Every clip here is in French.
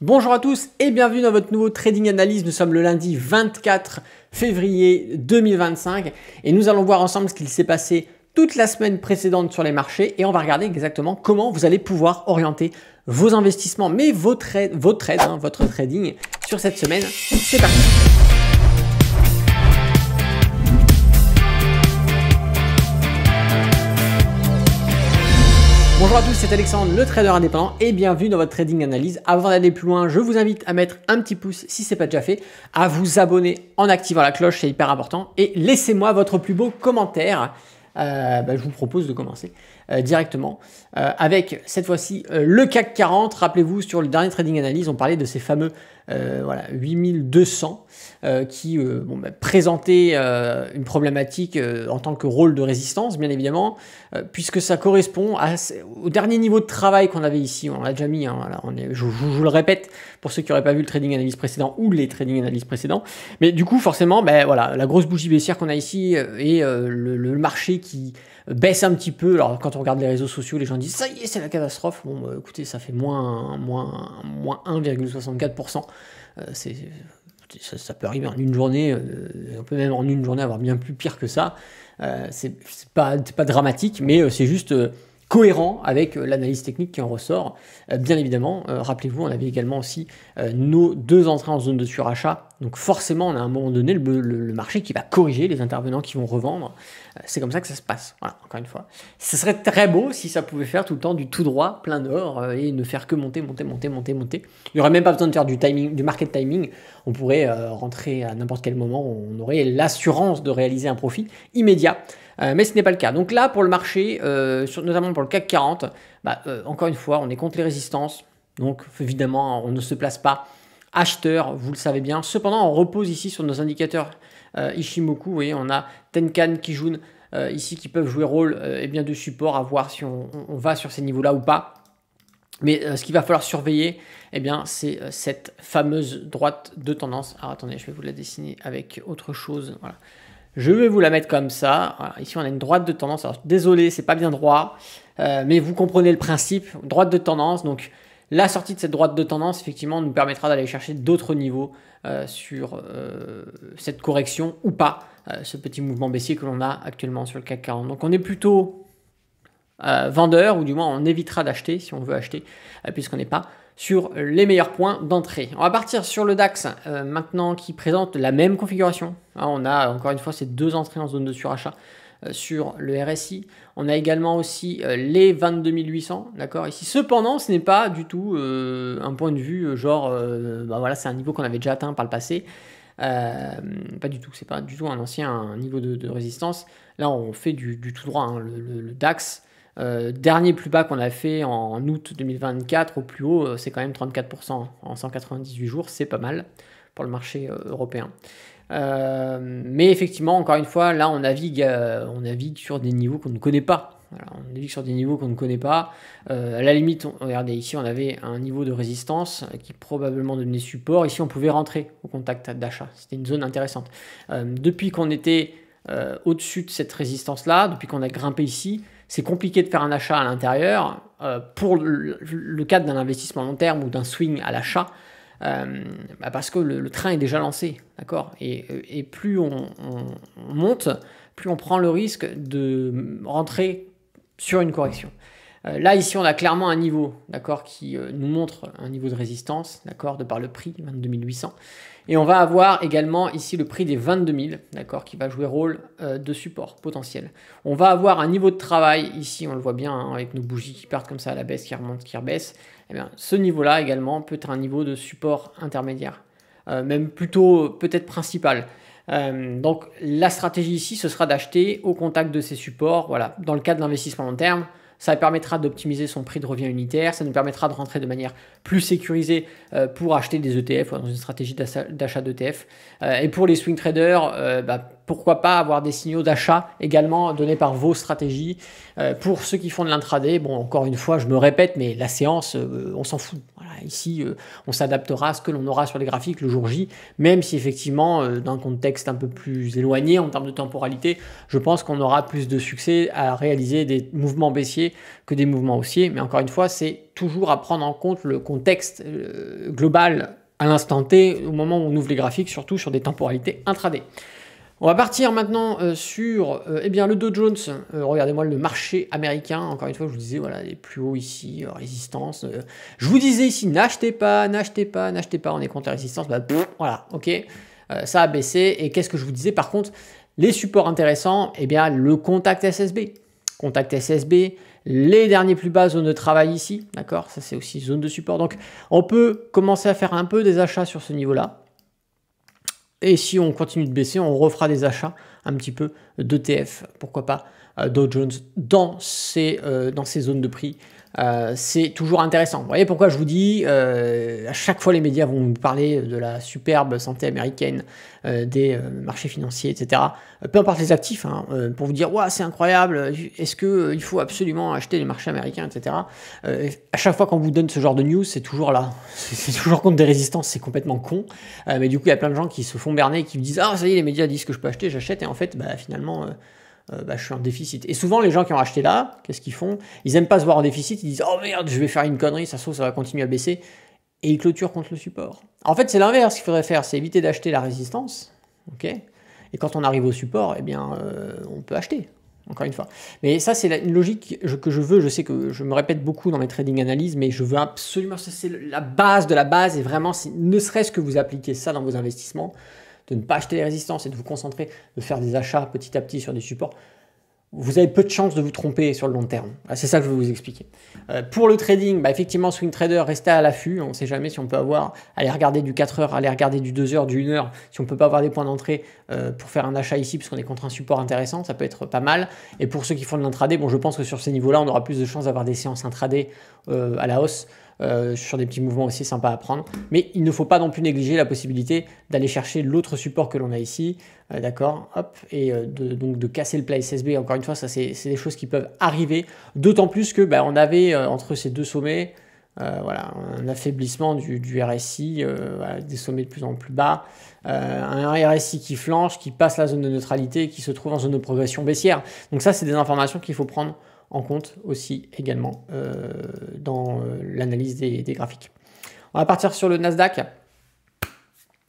Bonjour à tous et bienvenue dans votre nouveau Trading Analyse. Nous sommes le lundi 24 février 2025 et nous allons voir ensemble ce qu'il s'est passé toute la semaine précédente sur les marchés et on va regarder exactement comment vous allez pouvoir orienter vos investissements, mais votre trading sur cette semaine. C'est parti. Bonjour à tous, c'est Alexandre, le trader indépendant et bienvenue dans votre Trading Analyse. Avant d'aller plus loin, je vous invite à mettre un petit pouce si ce n'est pas déjà fait, à vous abonner en activant la cloche, c'est hyper important, et laissez-moi votre plus beau commentaire. Je vous propose de commencer directement avec cette fois-ci le CAC 40. Rappelez-vous, sur le dernier Trading Analyse, on parlait de ces fameux 8200 qui présentaient une problématique en tant que rôle de résistance, bien évidemment, puisque ça correspond au dernier niveau de travail qu'on avait ici. On l'a déjà mis, hein, voilà, je vous le répète pour ceux qui n'auraient pas vu le Trading Analyse précédent ou les Trading Analyse précédents. Mais du coup, forcément, la grosse bougie baissière qu'on a ici et le marché qui baisse un petit peu. Alors quand on regarde les réseaux sociaux, les gens disent ça y est, c'est la catastrophe. Bon, écoutez, ça fait moins 1,64%. Ça peut arriver en une journée. On peut même en une journée avoir bien plus pire que ça. C'est pas dramatique, mais c'est juste cohérent avec l'analyse technique qui en ressort. Bien évidemment, rappelez-vous, on avait également aussi nos deux entrées en zone de surachat. Donc forcément, on a à un moment donné le marché qui va corriger, les intervenants qui vont revendre. C'est comme ça que ça se passe. Voilà, encore une fois. Ce serait très beau si ça pouvait faire tout le temps du tout droit, plein d'or, et ne faire que monter. Il n'y aurait même pas besoin de faire du market timing. On pourrait rentrer à n'importe quel moment. On aurait l'assurance de réaliser un profit immédiat. Mais ce n'est pas le cas. Donc là, pour le marché, notamment pour le CAC 40, encore une fois, on est contre les résistances. Donc évidemment, on ne se place pas acheteur, vous le savez bien. Cependant, on repose ici sur nos indicateurs Ishimoku. Vous voyez, on a Tenkan, Kijun ici qui peuvent jouer rôle de support, à voir si on va sur ces niveaux-là ou pas. Mais ce qu'il va falloir surveiller, c'est cette fameuse droite de tendance. Alors attendez, je vais vous la dessiner avec autre chose. Voilà. Je vais vous la mettre comme ça. Voilà. Ici, on a une droite de tendance. Alors, désolé, c'est pas bien droit, mais vous comprenez le principe. Droite de tendance. Donc, la sortie de cette droite de tendance, effectivement, nous permettra d'aller chercher d'autres niveaux sur cette correction ou pas, ce petit mouvement baissier que l'on a actuellement sur le CAC 40. Donc, on est plutôt vendeur, ou du moins, on évitera d'acheter si on veut acheter, puisqu'on n'est pas sur les meilleurs points d'entrée. On va partir sur le DAX maintenant qui présente la même configuration. On a encore une fois ces deux entrées en zone de surachat sur le RSI. On a également aussi les 22 800, d'accord, ici. Cependant, ce n'est pas du tout un point de vue c'est un niveau qu'on avait déjà atteint par le passé. Pas du tout, c'est pas du tout un ancien niveau de résistance. Là, on fait du tout droit, hein, le DAX. Dernier plus bas qu'on a fait en août 2024 au plus haut, c'est quand même 34% en 198 jours, c'est pas mal pour le marché européen. Mais effectivement, encore une fois, là on navigue sur des niveaux qu'on ne connaît pas. Voilà, on navigue sur des niveaux qu'on ne connaît pas. À la limite, regardez ici, on avait un niveau de résistance qui probablement devenait support. Ici, on pouvait rentrer au contact d'achat. C'était une zone intéressante. Depuis qu'on était au-dessus de cette résistance-là, depuis qu'on a grimpé ici, c'est compliqué de faire un achat à l'intérieur pour le cadre d'un investissement long terme ou d'un swing à l'achat, parce que le train est déjà lancé, d'accord, et plus on monte, plus on prend le risque de rentrer sur une correction. Là, ici, on a clairement un niveau, d'accord, qui nous montre un niveau de résistance, d'accord, de par le prix, 22 800. Et on va avoir également ici le prix des 22 000, d'accord, qui va jouer rôle de support potentiel. On va avoir un niveau de travail, ici, on le voit bien, hein, avec nos bougies qui partent comme ça à la baisse, qui remontent, qui rebaissent. Ce niveau-là également peut être un niveau de support intermédiaire, même plutôt peut-être principal. Donc la stratégie ici, ce sera d'acheter au contact de ces supports, voilà, dans le cadre d'investissement long terme. Ça permettra d'optimiser son prix de revient unitaire, ça nous permettra de rentrer de manière plus sécurisée pour acheter des ETF dans une stratégie d'achat d'ETF. Et pour les swing traders, pourquoi pas avoir des signaux d'achat également donnés par vos stratégies. Pour ceux qui font de l'intraday, bon, encore une fois, je me répète, mais la séance, on s'en fout. Voilà, ici, on s'adaptera à ce que l'on aura sur les graphiques le jour J, même si effectivement, d'un contexte un peu plus éloigné en termes de temporalité, je pense qu'on aura plus de succès à réaliser des mouvements baissiers que des mouvements haussiers. Mais encore une fois, c'est toujours à prendre en compte le contexte global à l'instant T, au moment où on ouvre les graphiques, surtout sur des temporalités intraday. On va partir maintenant sur eh bien, le Dow Jones. Regardez-moi le marché américain. Encore une fois, je vous disais, voilà, les plus hauts ici, résistance. Je vous disais ici, n'achetez pas, n'achetez pas, n'achetez pas. On est contre la résistance. Bah, voilà, ok. Ça a baissé. Et qu'est-ce que je vous disais par contre? Les supports intéressants, eh bien, le contact SSB. Contact SSB, les derniers plus bas zones de travail ici. D'accord? Ça, c'est aussi zone de support. Donc, on peut commencer à faire un peu des achats sur ce niveau-là. Et si on continue de baisser, on refera des achats un petit peu d'ETF, pourquoi pas Dow Jones dans ces zones de prix. C'est toujours intéressant. Vous voyez pourquoi je vous dis, à chaque fois les médias vont vous parler de la superbe santé américaine, des marchés financiers, etc. Peu importe les actifs, hein, pour vous dire, ouais, c'est incroyable, est-ce qu'il faut absolument acheter les marchés américains, etc. À chaque fois qu'on vous donne ce genre de news, c'est toujours là. C'est toujours contre des résistances, c'est complètement con. Mais du coup, il y a plein de gens qui se font berner, qui vous disent, ah, ça y est, les médias disent que je peux acheter, j'achète, et en fait, bah, finalement... je suis en déficit. Et souvent, les gens qui ont acheté là, qu'est-ce qu'ils font? Ils aiment pas se voir en déficit, ils disent « Oh merde, je vais faire une connerie, ça se trouve, ça va continuer à baisser. » Et ils clôturent contre le support. En fait, c'est l'inverse qu'il faudrait faire, c'est éviter d'acheter la résistance. Ok. Et quand on arrive au support, eh bien, on peut acheter, encore une fois. Mais ça, c'est une logique que je veux. Je sais que je me répète beaucoup dans mes trading analyses, mais je veux absolument, c'est la base de la base, et vraiment, ne serait-ce que vous appliquez ça dans vos investissements, de ne pas acheter les résistances et de vous concentrer, de faire des achats petit à petit sur des supports, vous avez peu de chances de vous tromper sur le long terme. C'est ça que je vais vous expliquer. Pour le trading, bah effectivement, swing trader, restez à l'affût. On ne sait jamais si on peut avoir, aller regarder du 4 heures, aller regarder du 2 heures, du 1 heure, si on ne peut pas avoir des points d'entrée pour faire un achat ici, puisqu'on est contre un support intéressant, ça peut être pas mal. Et pour ceux qui font de l'intraday, bon, je pense que sur ces niveaux-là, on aura plus de chances d'avoir des séances intraday à la hausse. Sur des petits mouvements aussi sympas à prendre. Mais il ne faut pas non plus négliger la possibilité d'aller chercher l'autre support que l'on a ici, d'accord, hop, et donc de casser le plat SSB. Encore une fois, ça c'est des choses qui peuvent arriver, d'autant plus que bah, on avait entre ces deux sommets, voilà, un affaiblissement du RSI, voilà, des sommets de plus en plus bas, un RSI qui flanche, qui passe la zone de neutralité, qui se trouve en zone de progression baissière. Donc ça, c'est des informations qu'il faut prendre en compte aussi également dans l'analyse des graphiques. On va partir sur le Nasdaq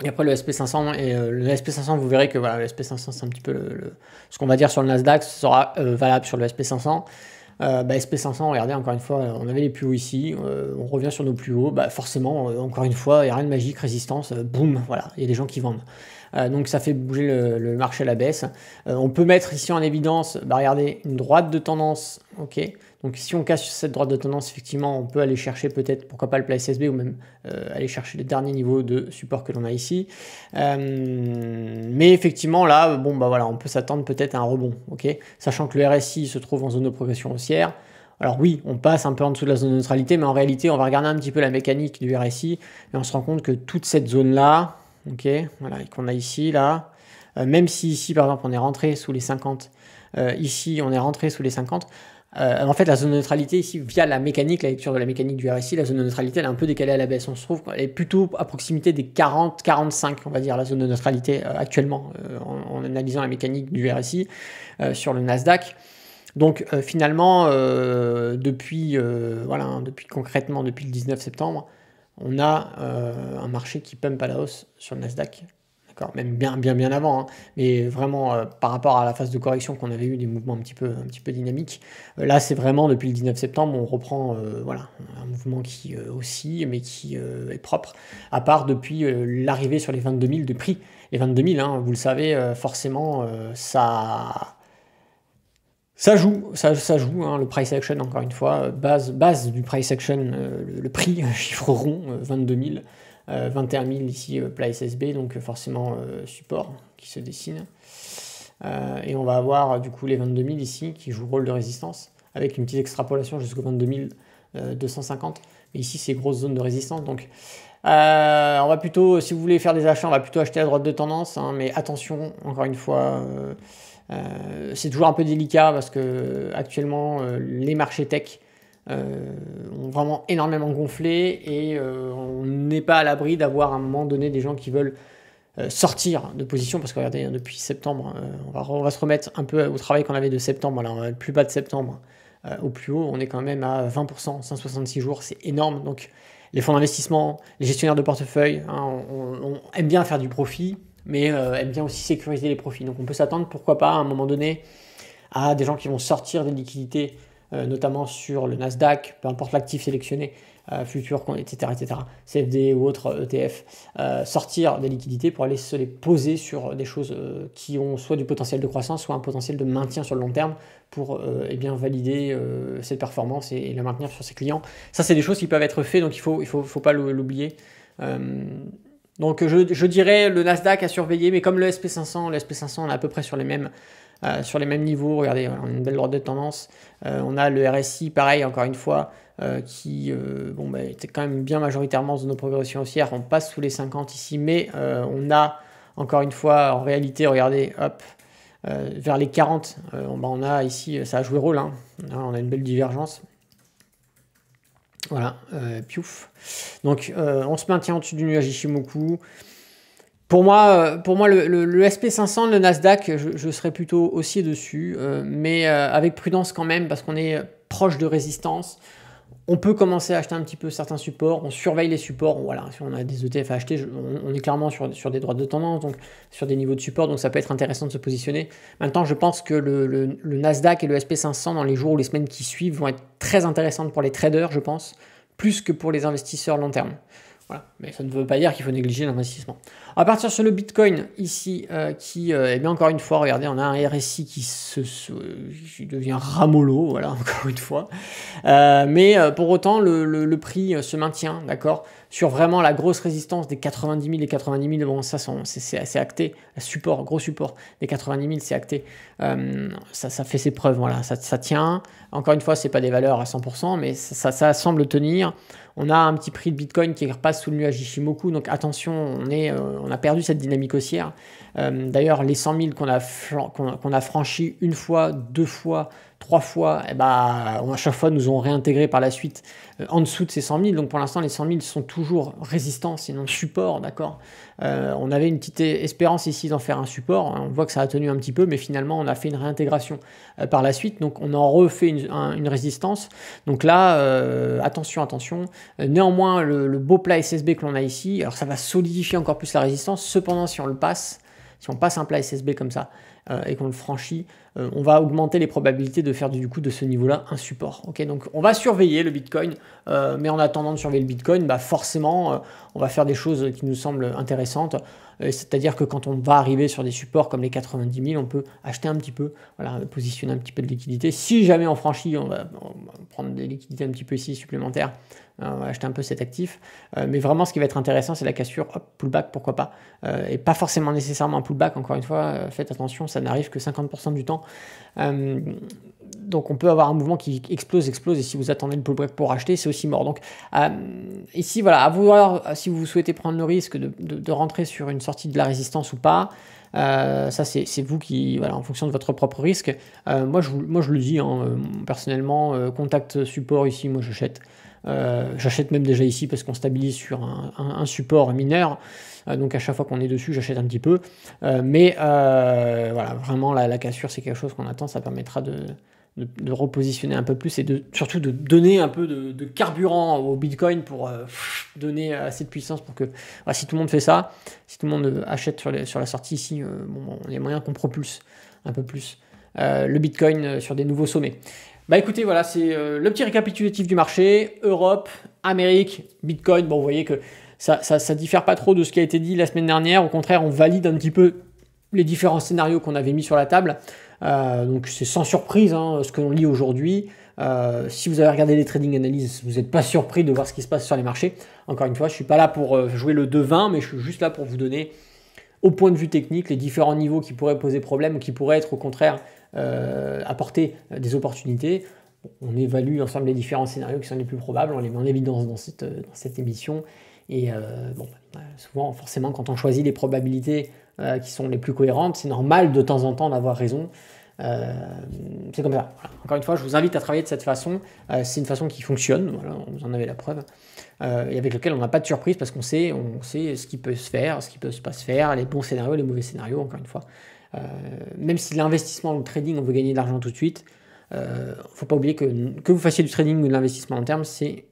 et après le SP500. Et le SP500, vous verrez que voilà, le SP500, c'est un petit peu ce qu'on va dire sur le Nasdaq, ce sera valable sur le SP500. SP500, regardez, encore une fois, on avait les plus hauts ici, on revient sur nos plus hauts, bah forcément, encore une fois, il n'y a rien de magique, résistance, boum, voilà, il y a des gens qui vendent. Donc ça fait bouger le marché à la baisse. On peut mettre ici en évidence, bah regardez, une droite de tendance, ok. Donc si on casse cette droite de tendance, effectivement, on peut aller chercher peut-être, pourquoi pas le plat SSB, ou même aller chercher les derniers niveaux de support que l'on a ici. Mais effectivement, là, bon, bah voilà, on peut s'attendre peut-être à un rebond, ok. Sachant que le RSI se trouve en zone de progression haussière. Alors oui, on passe un peu en dessous de la zone de neutralité, mais en réalité, on va regarder un petit peu la mécanique du RSI, et on se rend compte que toute cette zone-là, ok, voilà, qu'on a ici, là, même si ici, par exemple, on est rentré sous les 50, ici, on est rentré sous les 50, en fait, la zone de neutralité ici, via la mécanique, la lecture de la mécanique du RSI, la zone de neutralité, elle est un peu décalée à la baisse. On se trouve qu'elle est plutôt à proximité des 40-45, on va dire, la zone de neutralité actuellement, en analysant la mécanique du RSI sur le Nasdaq. Donc finalement, depuis concrètement, depuis le 19 septembre, on a un marché qui pump à la hausse sur le Nasdaq. D'accord, même bien avant, hein. Mais vraiment par rapport à la phase de correction qu'on avait eu, des mouvements un petit peu dynamiques. Là, c'est vraiment depuis le 19 septembre, on reprend voilà, un mouvement qui oscille, mais qui est propre, à part depuis l'arrivée sur les 22 000 de prix. Les 22 000, hein, vous le savez, forcément, ça joue, hein, le price action, encore une fois, base du price action, le prix, chiffre rond, 22 000. 21 000 ici, plat SSB, donc forcément support qui se dessine. Et on va avoir du coup les 22 000 ici qui jouent le rôle de résistance avec une petite extrapolation jusqu'au 22 250. Mais ici, c'est grosse zone de résistance. Donc On va plutôt, si vous voulez faire des achats, on va plutôt acheter à droite de tendance, hein, mais attention, encore une fois, c'est toujours un peu délicat parce que actuellement les marchés tech ont vraiment énormément gonflé et on n'est pas à l'abri d'avoir à un moment donné des gens qui veulent sortir de position parce que regardez, hein, depuis septembre, on va se remettre un peu au travail qu'on avait de septembre, là, on va le plus bas de septembre au plus haut, on est quand même à 20%, 166 jours, c'est énorme. Donc les fonds d'investissement, les gestionnaires de portefeuille, hein, on aime bien faire du profit, mais aime bien aussi sécuriser les profits. Donc on peut s'attendre, pourquoi pas, à un moment donné, à des gens qui vont sortir des liquidités, notamment sur le Nasdaq, peu importe l'actif sélectionné, futur, etc., CFD ou autre ETF, sortir des liquidités pour aller se les poser sur des choses qui ont soit du potentiel de croissance, soit un potentiel de maintien sur le long terme pour eh bien valider cette performance et la maintenir sur ses clients. Ça, c'est des choses qui peuvent être faites, donc il faut pas l'oublier. Donc je dirais le Nasdaq à surveiller, mais comme le SP500, on est à peu près sur les mêmes niveaux. Regardez, on a une belle droite de tendance. On a le RSI, pareil, encore une fois, qui était quand même bien majoritairement dans nos progressions haussières. On passe sous les 50 ici, mais on a, encore une fois, en réalité, regardez, hop, vers les 40, on a ici, ça a joué rôle, hein. On a une belle divergence. Voilà, piouf. Donc, on se maintient au-dessus du nuage Ishimoku. Pour moi le SP500, le Nasdaq, je serais plutôt haussier dessus, mais avec prudence quand même, parce qu'on est proche de résistance. On peut commencer à acheter un petit peu certains supports, on surveille les supports, voilà, si on a des ETF à acheter, on est clairement sur des droites de tendance, donc sur des niveaux de support, donc ça peut être intéressant de se positionner. Maintenant, je pense que le Nasdaq et le SP500 dans les jours ou les semaines qui suivent vont être très intéressantes pour les traders, je pense, plus que pour les investisseurs long terme. Voilà. Mais ça ne veut pas dire qu'il faut négliger l'investissement. On va partir sur le Bitcoin ici, qui, eh bien encore une fois, regardez, on a un RSI qui devient ramollo, voilà, encore une fois. Mais pour autant, le prix se maintient, d'accord, sur vraiment la grosse résistance des 90 000 et 90 000, bon, ça c'est assez acté, support, gros support des 90 000, c'est acté. Ça fait ses preuves, voilà, ça tient. Encore une fois, c'est pas des valeurs à 100%, mais ça semble tenir. On a un petit prix de Bitcoin qui repasse sous le nuage Ishimoku, donc attention, on a perdu cette dynamique haussière. D'ailleurs, les 100 000 qu'on a franchi une fois, deux fois, trois fois, et à chaque fois nous ont réintégré par la suite en dessous de ces 100 000. Donc pour l'instant, les 100 000 sont toujours résistants, sinon support, d'accord. On avait une petite espérance ici d'en faire un support. On voit que ça a tenu un petit peu, mais finalement, on a fait une réintégration par la suite. Donc on en refait une résistance. Donc là, attention. Néanmoins, le beau plat SSB que l'on a ici, alors ça va solidifier encore plus la résistance. Cependant, si on passe un plat SSB comme ça et qu'on le franchit, on va augmenter les probabilités de faire du coup de ce niveau-là un support. Okay, donc on va surveiller le Bitcoin, mais en attendant de surveiller le Bitcoin, forcément, on va faire des choses qui nous semblent intéressantes. C'est-à-dire que quand on va arriver sur des supports comme les 90 000, on peut acheter un petit peu, voilà, positionner un petit peu de liquidité. Si jamais on franchit, on va prendre des liquidités un petit peu ici supplémentaires. On va acheter un peu cet actif. Mais vraiment, ce qui va être intéressant, c'est la cassure. Hop, pullback, pourquoi pas. Et pas forcément nécessairement un pullback. Encore une fois, faites attention, ça n'arrive que 50% du temps. Donc on peut avoir un mouvement qui explose, et si vous attendez le pullback pour acheter, c'est aussi mort. Donc ici, voilà, à vous voir si vous souhaitez prendre le risque de rentrer sur une sortie de la résistance ou pas. Ça c'est vous qui, voilà, en fonction de votre propre risque. Moi je le dis, hein, personnellement, contact support ici, moi j'achète. J'achète même déjà ici parce qu'on stabilise sur un support mineur. Donc à chaque fois qu'on est dessus, j'achète un petit peu. Mais voilà, vraiment la cassure, c'est quelque chose qu'on attend. Ça permettra de repositionner un peu plus et surtout de donner un peu de carburant au Bitcoin pour donner assez de puissance pour que, voilà, si tout le monde fait ça, si tout le monde achète sur la sortie ici, il y a moyen qu'on propulse un peu plus le Bitcoin sur des nouveaux sommets. Écoutez, voilà, c'est le petit récapitulatif du marché, Europe, Amérique, Bitcoin. Bon, vous voyez que ça diffère pas trop de ce qui a été dit la semaine dernière. Au contraire, on valide un petit peu les différents scénarios qu'on avait mis sur la table. Donc c'est sans surprise, hein, ce que l'on lit aujourd'hui. Si vous avez regardé les trading analyses, vous n'êtes pas surpris de voir ce qui se passe sur les marchés. Encore une fois, je ne suis pas là pour jouer le devin, mais je suis juste là pour vous donner, au point de vue technique, les différents niveaux qui pourraient poser problème ou qui pourraient être au contraire apporter des opportunités. On évalue ensemble les différents scénarios qui sont les plus probables, on les met en évidence dans cette émission. Et bon, souvent, forcément, quand on choisit les probabilités qui sont les plus cohérentes, c'est normal de temps en temps d'avoir raison. C'est comme ça. Voilà. Encore une fois, je vous invite à travailler de cette façon. C'est une façon qui fonctionne, voilà, vous en avez la preuve, et avec lequel on n'a pas de surprise parce qu'on sait ce qui peut se faire, ce qui peut pas se faire, les bons scénarios, les mauvais scénarios, encore une fois. Même si l'investissement ou le trading, on veut gagner de l'argent tout de suite, il ne faut pas oublier que vous fassiez du trading ou de l'investissement long terme, c'est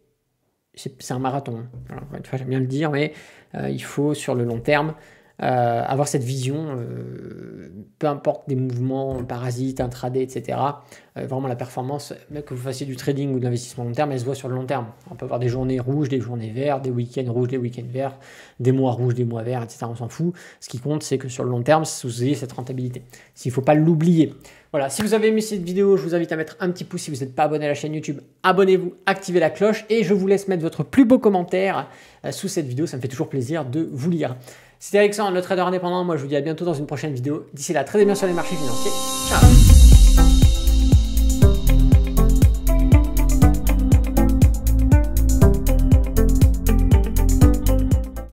un marathon. Alors, encore une fois, j'aime bien le dire, mais il faut, sur le long terme, avoir cette vision, peu importe des mouvements parasites, intraday, etc. Vraiment la performance, même que vous fassiez du trading ou de l'investissement long terme, elle se voit sur le long terme. On peut avoir des journées rouges, des journées vertes, des week-ends rouges, des week-ends verts, des mois rouges, des mois verts, etc. On s'en fout. Ce qui compte, c'est que sur le long terme, vous ayez cette rentabilité. Il ne faut pas l'oublier. Voilà, si vous avez aimé cette vidéo, je vous invite à mettre un petit pouce. Si vous n'êtes pas abonné à la chaîne YouTube, abonnez-vous, activez la cloche et je vous laisse mettre votre plus beau commentaire sous cette vidéo. Ça me fait toujours plaisir de vous lire. C'était Alexandre, le trader indépendant. Moi, je vous dis à bientôt dans une prochaine vidéo. D'ici là, tradez bien sur les marchés financiers. Ciao!